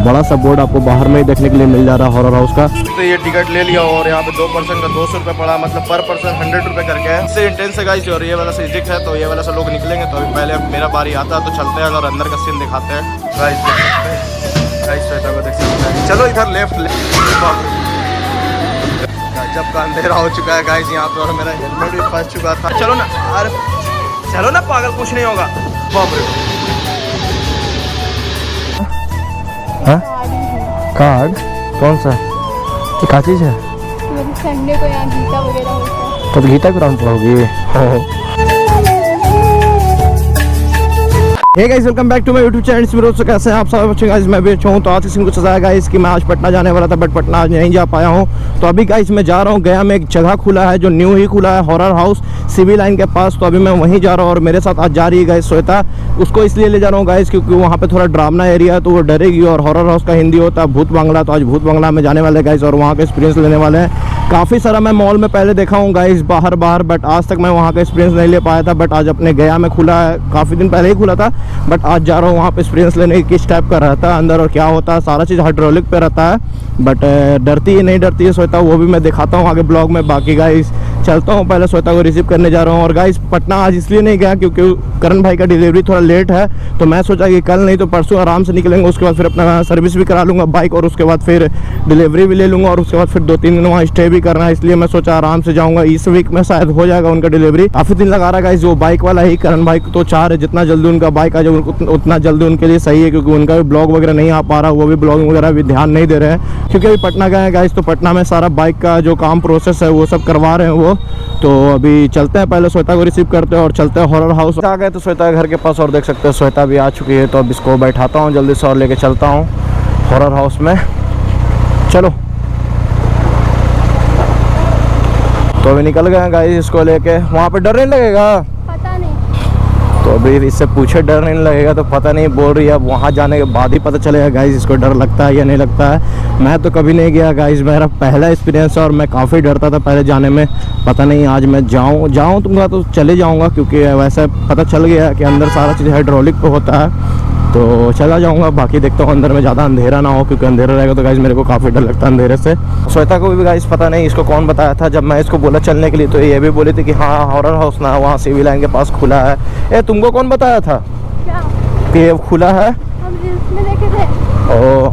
बड़ा सा बोर्ड आपको बाहर में ही देखने के लिए मिल जा रहा है हॉरर हाउस का। तो ये टिकट ले लिया और यहाँ पे 2 पर्सन का 200 रुपये पड़ा, मतलब पर पर्सन 100 रुपये करके है। इससे इंटेंस है गाइस। और ये वाला से एग्जिट है, तो ये वाला से लोग निकलेंगे। तो अभी पहले मेरा बारी आता है तो चलते हैं और अंदर का सीन दिखाते हैं गाइस। श्वेता को देख सकते हैं। चलो इधर लेफ्ट जब का अंधेरा हो चुका है गाइस यहाँ पे, और मेरा हेलमेट भी फंस चुका था। चलो ना अरे चलो ना पागल, कुछ नहीं होगा। बाप रे कार्ड कौन सा? ये क्या चीज़ है? संडे को यहाँ गीता वगैरह होता है। तो गीता ग्राउंड पढ़ोगी? Hey guys, welcome back to my YouTube channel. इसमें रोज कैसे हैं आप सब बच्चे गाइस? मैं भी अच्छा हूँ। तो आज किसी को सजा गाइस कि मैं आज पटना जाने वाला था, बट पटना आज नहीं जा पाया हूँ। तो अभी गाइस मैं जा रहा हूँ, गया में एक जगह खुला है जो न्यू ही खुला है, हॉरर हाउस सिविल लाइन के पास। तो अभी मैं वहीं जा रहा हूँ और मेरे साथ आज जा रही है गाइस श्वेता। उसको इसलिए ले जा रहा हूँ गाइस क्योंकि वहाँ पे थोड़ा ड्रामना एरिया है तो वो डरेगी, और हॉरर हाउस का हिंदी होता है भूत बांग्ला। तो आज भूत बांग्ला में जाने वाले गाइस और वहाँ का एक्सपीरियंस लेने वाले हैं। काफ़ी सारा मैं मॉल में पहले देखा हूँ गाइस बाहर, बट आज तक मैं वहाँ का एक्सपीरियंस नहीं ले पाया था। बट आज अपने गया में खुला है, काफ़ी दिन पहले ही खुला था, बट आज जा रहा हूँ वहाँ पे एक्सपीरियंस लेने की, किस टाइप का रहता है अंदर और क्या होता है। सारा चीज़ हाइड्रोलिक पे रहता है, बट डरती है नहीं डरती है श्वेता, वो भी मैं दिखाता हूँ आगे ब्लॉग में। बाकी गाइस चलता हूँ, पहले श्वेता को रिसीव करने जा रहा हूँ। और गाइस पटना आज इसलिए नहीं गया क्योंकि करण भाई का डिलीवरी थोड़ा लेट है, तो मैं सोचा कि कल नहीं तो परसों आराम से निकलेंगे। उसके बाद फिर अपना सर्विस भी करा लूँगा बाइक, और उसके बाद फिर डिलीवरी भी ले लूँगा, और उसके बाद फिर 2-3 दिन वहाँ स्टे भी करना है। इसलिए मैं सोचा आराम से जाऊँगा। इस वीक में शायद हो जाएगा उनका डिलीवरी। काफ़ी दिन लगा रहा है गाइस, वो बाइक वाला ही करण भाई तो चाह रहे जितना जल्दी उनका बाइक आ जाए उतना जल्दी उनके लिए सही है, क्योंकि उनका भी ब्लॉग वगैरह नहीं आ पा रहा, वो भी ब्लॉगिंग वगैरह भी ध्यान नहीं दे रहे हैं क्योंकि अभी पटना गए हैं गाइस। तो पटना में सारा बाइक का जो काम प्रोसेस है वो सब करवा रहे हैं वो। तो अभी चलते हैं, पहले श्वेता को रिसीव करते हैं और चलते हैं हॉरर हाउस। आ गए तो श्वेता के घर के पास, और देख सकते हैं श्वेता भी आ चुकी है। तो अब इसको बैठाता हूँ जल्दी से और लेके चलता हूँ हॉरर हाउस में। चलो तो अभी निकल गए हैं गाइस इसको लेके। वहाँ पे डर नहीं लगेगा? पता नहीं। तो अभी इससे पूछे डर नहीं लगेगा तो पता नहीं, बोल रही है अब वहाँ जाने के बाद ही पता चलेगा गाइस इसको डर लगता है या नहीं लगता है। मैं तो कभी नहीं गया गाइस, मेरा पहला एक्सपीरियंस है और मैं काफ़ी डरता था पहले जाने में। पता नहीं आज मैं जाऊँ तुमका तो चले जाऊँगा, क्योंकि वैसे पता चल गया कि अंदर सारा चीज़ हाइड्रोलिक पे होता है, तो चला जाऊंगा। बाकी देखता हूँ अंदर में ज़्यादा अंधेरा ना हो, क्योंकि अंधेरा रहेगा तो गाइस मेरे को काफ़ी डर लगता है अंधेरे से। श्वेता को भी गाइस पता नहीं इसको कौन बताया था, जब मैं इसको बोला चलने के लिए तो ये भी बोली थी कि हाँ हॉरर हाउस ना वहाँ सिविल लाइन के पास खुला है। ए तुमको कौन बताया था क्या कि ये खुला है? हम रील्स में देखे थे। ओ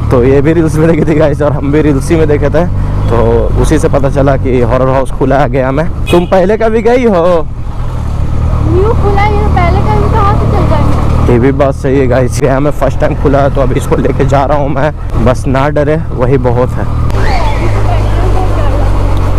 तो ये भी रील्स में देखे थे गाइस और हम भी रील्स में देखे थे, तो उसी से पता चला कि हॉरर हाउस खुला है गया में। तुम पहले कभी गई हो? न्यू खुला है, ये पहले कहीं कहाँ से चल जाएंगे? ये भी बात सही है गाइस, गया में फर्स्ट टाइम खुला है तो अभी इसको लेके जा रहा हूँ मैं। बस ना डरे वही बहुत है।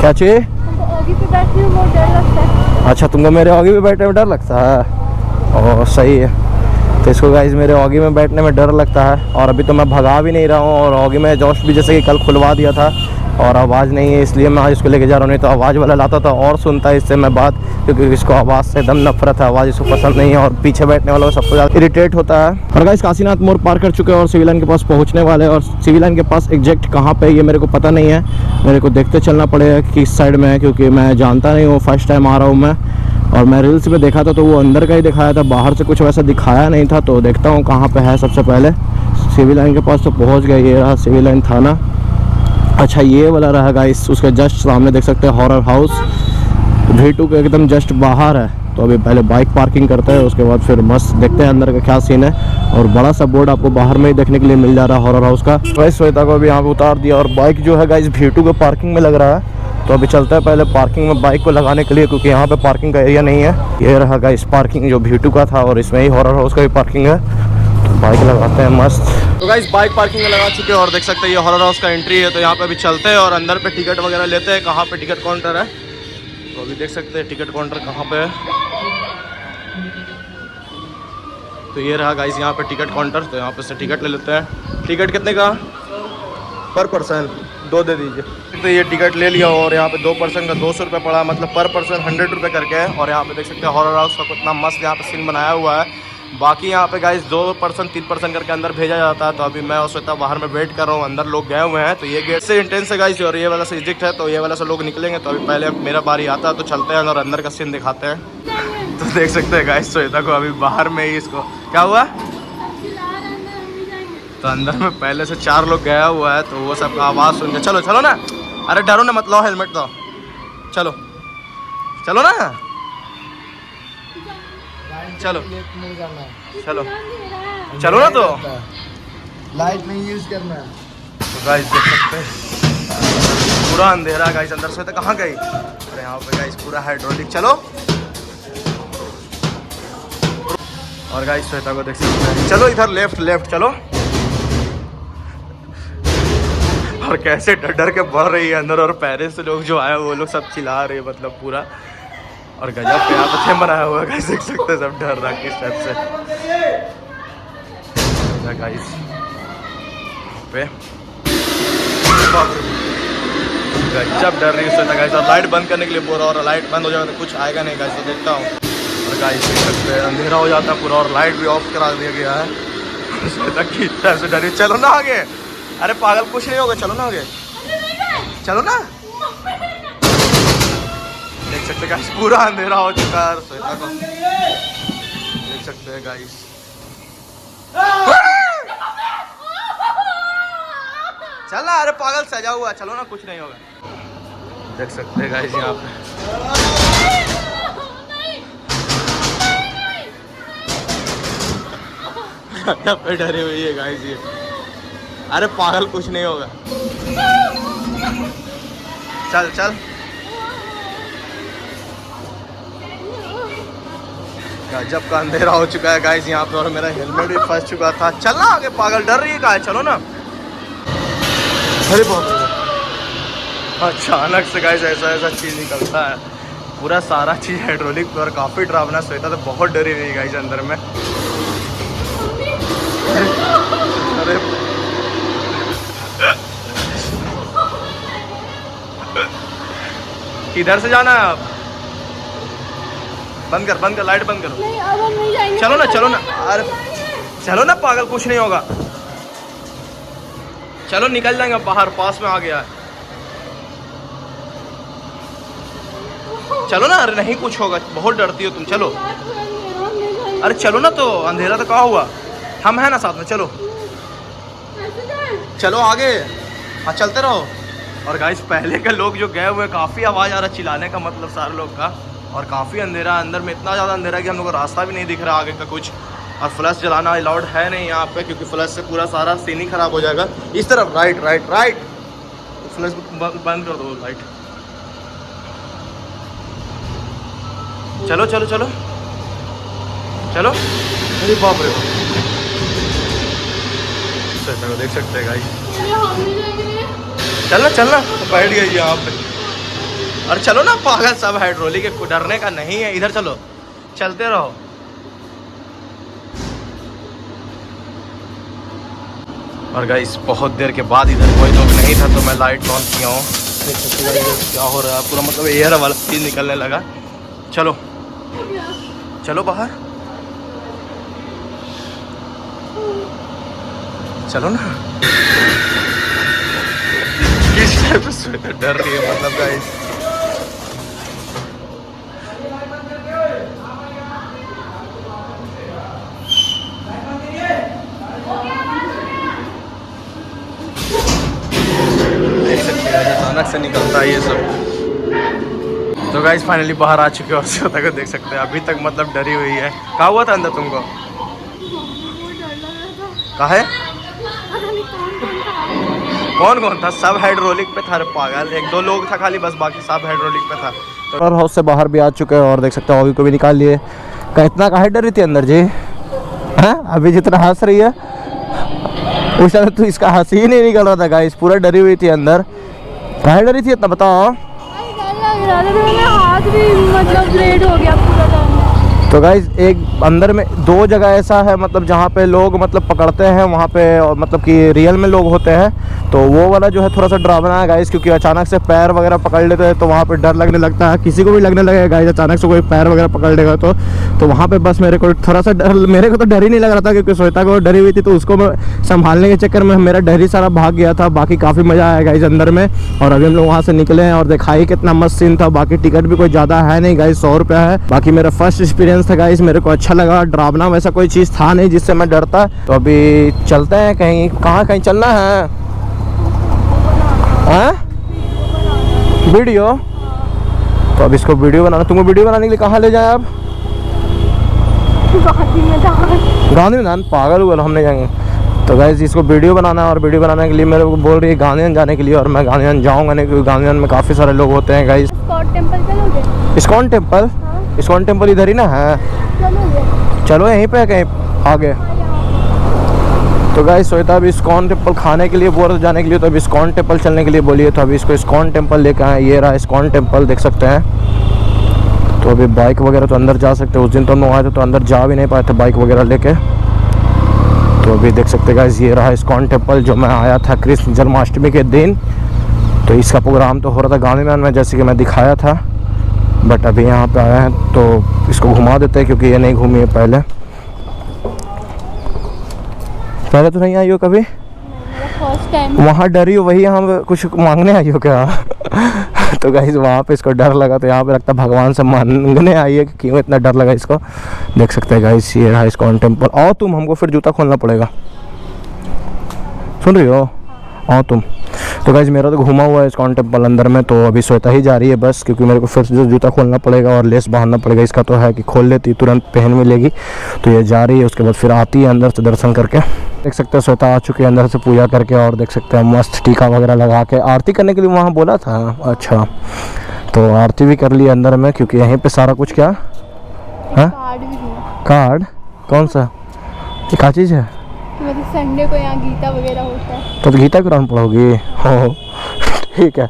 क्या चाहिए? आगे पे बैठने में बहुत डर लगता है। अच्छा तुमको मेरे आगे में बैठने में डर लगता है? ओह सही है। तो इसको गाइस मेरे आगे में बैठने में डर लगता है, और अभी तो मैं भगा भी नहीं रहा हूँ, और आगे में जॉश भी जैसे कि कल खुलवा दिया था और आवाज़ नहीं है, इसलिए मैं आज इसको लेके जा रहा हूँ। नहीं तो आवाज़ वाला लाता था और सुनता है इससे मैं बात, क्योंकि इसको आवाज़ से एकदम नफरत है, आवाज़ इसको पसंद नहीं है, और पीछे बैठने वालों को सबसे ज़्यादा इरिटेट होता है। और गाइस काशीनाथ मोड़ पार कर चुके हैं और सिविल लाइन के पास पहुँचने वाले हैं। और सिविल लाइन के पास एग्जैक्ट कहाँ पे ये मेरे को पता नहीं है, मेरे को देखते चलना पड़ेगा किस साइड में है, क्योंकि मैं जानता नहीं हूँ, फर्स्ट टाइम आ रहा हूँ मैं। और मैं रील्स में देखा था तो वो अंदर का ही दिखाया था, बाहर से कुछ वैसा दिखाया नहीं था। तो देखता हूँ कहाँ पे है। सबसे पहले सिविल लाइन के पास तो पहुँच गए, ये रहा सिविल लाइन थाना। अच्छा ये वाला रहा गाइस, उसके जस्ट सामने देख सकते हैं हॉरर हाउस V2 के एकदम जस्ट बाहर है। तो अभी पहले बाइक पार्किंग करते हैं, उसके बाद फिर मस्त देखते हैं अंदर का क्या सीन है। और बड़ा सा बोर्ड आपको बाहर में ही देखने के लिए मिल जा रहा है हॉरर हाउस का। गाइस श्वेता को अभी यहाँ पे उतार दिया, और बाइक जो है गाइस V2 के पार्किंग में लग रहा है। तो अभी चलते हैं पहले पार्किंग में बाइक को लगाने के लिए, क्योंकि यहाँ पे पार्किंग का एरिया नहीं है। ये रहा गाइस पार्किंग जो V2 का था, और इसमें ही हॉरर हाउस का भी पार्किंग है। तो बाइक लगाते हैं मस्त। तो गाइस बाइक पार्किंग में लगा चुके हैं, और देख सकते हैं ये हॉरर हाउस का एंट्री है। तो यहाँ पे अभी चलते हैं और अंदर पे टिकट वगैरह लेते हैं। कहाँ पे टिकट काउंटर है, तो अभी देख सकते हैं टिकट काउंटर कहाँ पे है। तो ये रहा गाइस यहाँ पे टिकट काउंटर। तो यहाँ पे से टिकट ले लेते हैं। टिकट कितने का? पर पर्सन 2 दे दीजिए। तो ये टिकट ले लिया और यहाँ पे 2 पर्सन का 200 रुपये पड़ा, मतलब पर पर्सन 100 रुपये करके है। और यहाँ पे देख सकते हैं हॉरर हाउस का कितना मस्त यहाँ पे सीन बनाया हुआ है। बाकी यहाँ पे गाइस 2 पर्सन 3 पर्सन करके अंदर भेजा जाता है। तो अभी मैं और श्वेता बाहर में वेट कर रहा हूँ, अंदर लोग गए हुए हैं। तो ये गेट से इंटेंस है गाइस, और ये वाला से एग्जिट है, तो ये वाला से लोग निकलेंगे। तो अभी पहले मेरा बारी आता है तो चलते हैं और अंदर का सीन दिखाते हैं। तो देख सकते हैं गाइस श्वेता को अभी बाहर में ही, इसको क्या हुआ? तो अंदर में पहले से 4 लोग गया हुआ है, तो वो सब का आवाज़ सुन के चलो चलो ना, अरे डरो ना, मत लो हेलमेट दो, चलो चलो ना, चलो चलो चलो ना, तो लाइट नहीं यूज करना। तो गाइस देख सकते हैं पूरा अंधेरा गाइस, अंदर से तो कहाँ गई, अरे यहाँ पे गाइस पूरा हाइड्रोलिक, चलो। और गाइस श्वेता को देख सकते हैं, चलो इधर लेफ्ट लेफ्ट चलो। और कैसे डर डर के बढ़ रही है अंदर, और पेरिस से लोग जो आए वो लोग सब चिल्ला रहे हैं मतलब पूरा, और गजब पे यहाँ पे बनाया हुआ है गाइस, देख सकते हैं सब डर रहा किस टाइप से गाइस पे, गजब डर रही है गाइस। और लाइट बंद करने के लिए बोल रहा, और लाइट बंद हो जाएगा तो कुछ आएगा नहीं गाइस, तो देखता हूँ। और गाइस देख सकते हैं अंधेरा हो जाता है पूरा, और लाइट भी ऑफ करा दिया गया है। श्वेता की तरह से डरी, चलो ना आगे, अरे पागल कुछ नहीं होगा, चलो ना आगे, चलो ना। देख सकते हैं गाइस पूरा अंधेरा हो चुका है, श्वेता को देख सकते हैं गाइस। चल ना, अरे पागल सजा हुआ, चलो ना, कुछ नहीं होगा। देख सकते हैं गाइस यहाँ पे पे डरी हुई है गाइस ये, अरे पागल कुछ नहीं होगा, चल चल। गजब का अंधेरा हो चुका है गाइस यहाँ पे, और मेरा हेलमेट भी फंस चुका था। चलना आगे, पागल डर रही है कहाँ है, चलो ना। अरे बाप रे, अचानक से गाइस ऐसा ऐसा चीज़ निकलता है, पूरा सारा चीज़ हाइड्रोलिक पे, और काफ़ी डरावना। श्वेता तो बहुत डरी रही गाइस अंदर में। अरे किधर से जाना है आप, बंद कर लाइट बंद करो। नहीं, अब हम नहीं जाएंगे। चलो ना चलो ना, अरे चलो ना पागल, कुछ नहीं होगा, चलो निकल जाएंगे बाहर, पास में आ गया है, चलो ना। अरे नहीं कुछ होगा, बहुत डरती हो तुम, चलो। अरे चलो ना, तो अंधेरा तो कहाँ हुआ, हम हैं ना साथ में, चलो चलो आगे, हाँ चलते रहो। और गाइस पहले के लोग जो गए हुए, काफ़ी आवाज़ आ रहा चिल्लाने का, मतलब सारे लोग का, और काफ़ी अंधेरा, अंदर में इतना ज़्यादा अंधेरा कि हम लोग को रास्ता भी नहीं दिख रहा आगे का कुछ। और फ्लैश जलाना अलाउड है नहीं यहाँ पे, क्योंकि फ्लैश से पूरा सारा सीन ही ख़राब हो जाएगा। इस तरफ राइट राइट राइट, फ्लैश बंद कर दो लाइट, चलो चलो चलो चलो। अरे बाप रे, देख सकते हैं गाइस, चलना चलना, बैठ गई यहाँ पे। अरे चलो ना पागल, सब हाइड्रोलिक है, डरने का नहीं है, इधर चलो, चलते रहो। और गाइस बहुत देर के बाद इधर कोई लोग नहीं था, तो मैं लाइट ऑन किया हूँ। देख सकते हैं गाइस क्या हो रहा है, पूरा मतलब एयर वाला चीज निकलने लगा। चलो चलो बाहर, चलो ना। किस टाइप से डर रही है मतलब गाइस, देख सकते हैं अचानक से निकलता है ये सब। तो गाइस फाइनली बाहर आ चुके हैं, और श्वेता को देख सकते हैं अभी तक मतलब डरी हुई है। क्या हुआ था अंदर तुमको, कहा है कौन कौन था, सब हाइड्रोलिक पे था, पागल 1-2 लोग था खाली बस, बाकी सब हाइड्रोलिक पे था। और हाउस से बाहर भी आ चुके हैं, और देख सकते हो अभी को भी निकाल लिए। इतना काहे डर रही थी अंदर जी, हैं अभी जितना हंस रही है उस समय तो इसका हंसी ही नहीं निकल रहा था गाइस, पूरा डरी हुई थी अंदर। काहे डरी थी इतना बताओ। हाथ भी मतलब रेड हो गया पूरा। तो गाइज एक अंदर में 2 जगह ऐसा है मतलब जहाँ पे लोग मतलब पकड़ते हैं, वहाँ पे मतलब कि रियल में लोग होते हैं, तो वो वाला जो है थोड़ा सा डरावना है गाइज, क्योंकि अचानक से पैर वगैरह पकड़ लेते हैं तो वहाँ पे डर लगने लगता है, किसी को भी लगने लगेगा गाइज, अचानक से कोई पैर वगैरह पकड़ लेगा तो वहाँ पे बस मेरे को थोड़ा सा डर, मेरे को तो डर ही नहीं लग रहा था, क्योंकि श्वेता को डरी हुई थी, तो उसको संभालने के चक्कर में मेरा डर ही सारा भाग गया था। बाकी काफ़ी मज़ा आया गाइज अंदर में, और अभी हम लोग वहाँ से निकले हैं, और दिखाई कितना मस्त सीन था। बाकी टिकट भी कोई ज़्यादा है नहीं गाइज, 100 रुपया है। बाकी मेरा फर्स्ट एक्सपीरियंस एक्सपीरियंस था गाइस, मेरे को अच्छा लगा। डरावना वैसा कोई चीज़ था नहीं जिससे मैं डरता। तो अभी चलते हैं कहीं, कहीं चलना है? हाँ वीडियो, तो अब इसको वीडियो बनाना। तुमको वीडियो बनाने के लिए कहाँ ले जाए आप? गांधी मैदान? पागल हुआ, हम नहीं जाएंगे। तो गाइस इसको वीडियो बनाना है और वीडियो बनाने के लिए मेरे को बोल रही है गांधी मैदान जाने के लिए, और मैं गांधी मैदान जाऊँगा नहीं क्योंकि गांधी मैदान में काफ़ी सारे लोग होते हैं गाइस। इस्कॉन टेम्पल चलोगे? ISKCON temple? हाँ। इस्कॉन टेम्पल इधर ही ना है? चलोगे? चलो यहीं पे कहीं आगे। तो गाइस श्वेता अभी इस्कॉन टेम्पल खाने के लिए बोल रहे जाने के लिए, तो अभी इस्कॉन टेम्पल चलने के लिए बोलिए। तो अभी इसको इस्कॉन टेम्पल लेकर आए। ये रहा इस्कॉन टेम्पल, देख सकते हैं। तो अभी बाइक वगैरह तो अंदर जा सकते हैं। उस दिन तो हम लोग आए थे तो अंदर जा भी नहीं पाए थे बाइक वगैरह लेके। तो अभी देख सकते हैं गाइस, ये रहा इस्कॉन टेम्पल जो मैं आया था कृष्ण जन्माष्टमी के दिन। तो इसका प्रोग्राम तो हो रहा था गांधी मैदान में जैसे कि मैं दिखाया था, बट अभी यहाँ पे आया है तो इसको घुमा देते हैं क्योंकि ये नहीं घूमी है पहले तो नहीं आई हो कभी? First time. वहाँ डरी हो, वही यहाँ पे कुछ मांगने आई हो क्या? तो गाइस वहाँ पे इसको डर लगा, तो यहाँ पे लगता भगवान से मांगने आई है कि क्यों इतना डर लगा इसको। देख सकते हैं गाइस, ये रहा इस्कॉन टेम्पल। आओ तुम, हमको फिर जूता खोलना पड़ेगा, सुन रही हो? आओ तुम। तो गाइस मेरा तो घुमा हुआ है इस्कॉन टेम्पल अंदर में, तो अभी श्वेता ही जा रही है बस, क्योंकि मेरे को फिर से जूता खोलना पड़ेगा और लेस बांधना पड़ेगा। इसका तो है कि खोल लेती तुरंत पहन में लेगी, तो ये जा रही है। उसके बाद फिर आती है अंदर से दर्शन करके। देख सकते हैं श्वेता आ चुकी है अंदर से पूजा करके, और देख सकते हैं मस्त टीका वगैरह लगा के आरती करने के लिए वहाँ बोला था। अच्छा, तो आरती भी कर ली अंदर में, क्योंकि यहीं पे सारा कुछ क्या है। कार्ड भी है। कार्ड कौन सा? ये क्या चीज़ है? मतलब संडे को यहाँ गीता वगैरह होता है। तो गीता कुरान पढ़ोगी? हो ठीक है।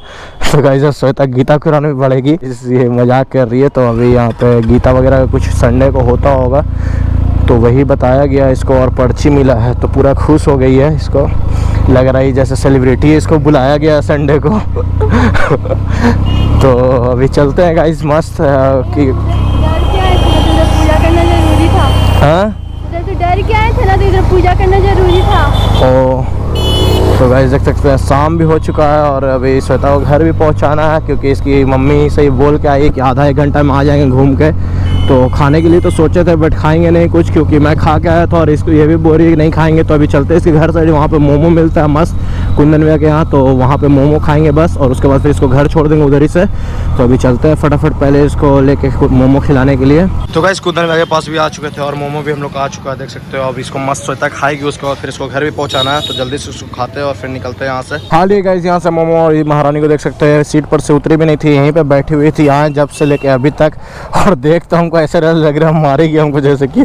तो गाइस श्वेता गीता कुरान भी पढ़ेगी, ये मजाक कर रही है। तो अभी यहाँ पे गीता वगैरह कुछ संडे को होता होगा, तो वही बताया गया इसको, और पर्ची मिला है तो पूरा खुश हो गई है। इसको लग रहा है जैसे सेलिब्रिटी है, इसको बुलाया गया संडे को। तो अभी चलते हैं गाइस मस्त कि डर क्या है, तुझे पूजा करना जरूरी था। हाँ तो डर क्या है ना, तो इधर पूजा करना जरूरी था। ओ, तो गाइस देख सकते हैं शाम भी हो चुका है, और अभी श्वेता को घर भी पहुंचाना है, क्योंकि इसकी मम्मी से ही बोल के आई कि आधा एक घंटा में आ जाएंगे घूम के। तो खाने के लिए तो सोचे थे बट खाएंगे नहीं कुछ, क्योंकि मैं खा के आया था और इसको ये भी बोल रही है कि नहीं खाएंगे। तो अभी चलते हैं इसके घर साइड, वहाँ पे मोमो मिलता है मस्त कुंदन भैया के यहाँ, तो वहाँ पे मोमो खाएंगे बस, और उसके बाद फिर इसको घर छोड़ देंगे उधर ही से। तो अभी चलते हैं फटाफट पहले इसको लेके मोमो खिलाने के लिए। तो गाइस कुंदन भैया के पास भी आ चुके थे और मोमो भी हम लोग आ चुका है, देख सकते हो। अब इसको मस्त श्वेता खाएगी, उसके बाद फिर इसको घर भी पहुँचाना है, तो जल्दी से उसको खाते हैं और फिर निकलते हैं यहाँ से। खा लिए गाइस यहाँ से मोमो, और ये महारानी को देख सकते हैं सीट पर से उतरी भी नहीं थी, यहीं पे बैठी हुई थी यहाँ जब से लेके अभी तक। और देख तो हमको ऐसे लग रहा है मारेगी हमको जैसे कि।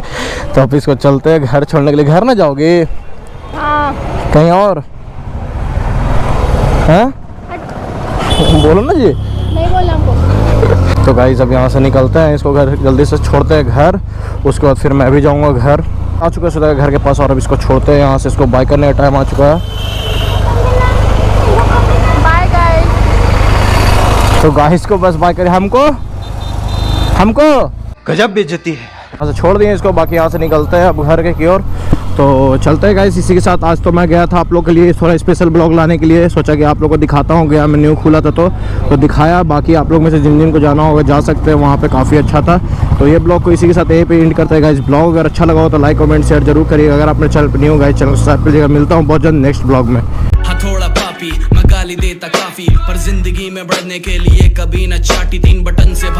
तो अब इसको चलते हैं घर छोड़ने के लिए। घर ना जाओगे? हाँ। कहीं और? हैं? बोलो ना जी। नहीं बोला हमको। तो गाइस अब यहाँ से निकलते हैं, इसको घर जल्दी से छोड़ते हैं घर, उसके बाद फिर मैं भी जाऊँगा घर। आ चुका है श्वेता के घर के पास, और अब इसको छोड़ते हैं यहाँ से, इसको बाय करने का टाइम आ चुका है। Bye guys. तो गाइस को बस बाय करें, हमको गजब बेइज्जती है। यहाँ से छोड़ दिए इसको, बाकी यहाँ से निकलते हैं अब घर के की ओर। तो चलते हैं गाइस। इसी के साथ आज तो मैं गया था आप लोग के लिए थोड़ा स्पेशल ब्लॉग लाने के लिए, सोचा कि आप लोग को दिखाता हूँ। गया मैं न्यू खुला था तो दिखाया। बाकी आप लोग में से जिन जिन को जाना होगा जा सकते हैं, वहाँ पे काफ़ी अच्छा था। तो ये ब्लॉग को इसी के साथ यहीं पे एंड करते हैं गाइस। ब्लॉग अगर अच्छा लगा हो तो लाइक कमेंट शेयर जरूर करिएगा। अगर आपने चैनल पर नहीं हो गाइस, चैनल को सब्सक्राइब करिएगा। मिलता हूँ बहुत जल्द नेक्स्ट ब्लॉग में। थोड़ा पापी मैं गाली देता काफी, पर जिंदगी में बढ़ने के लिए कभी न चाटी 3 बटन से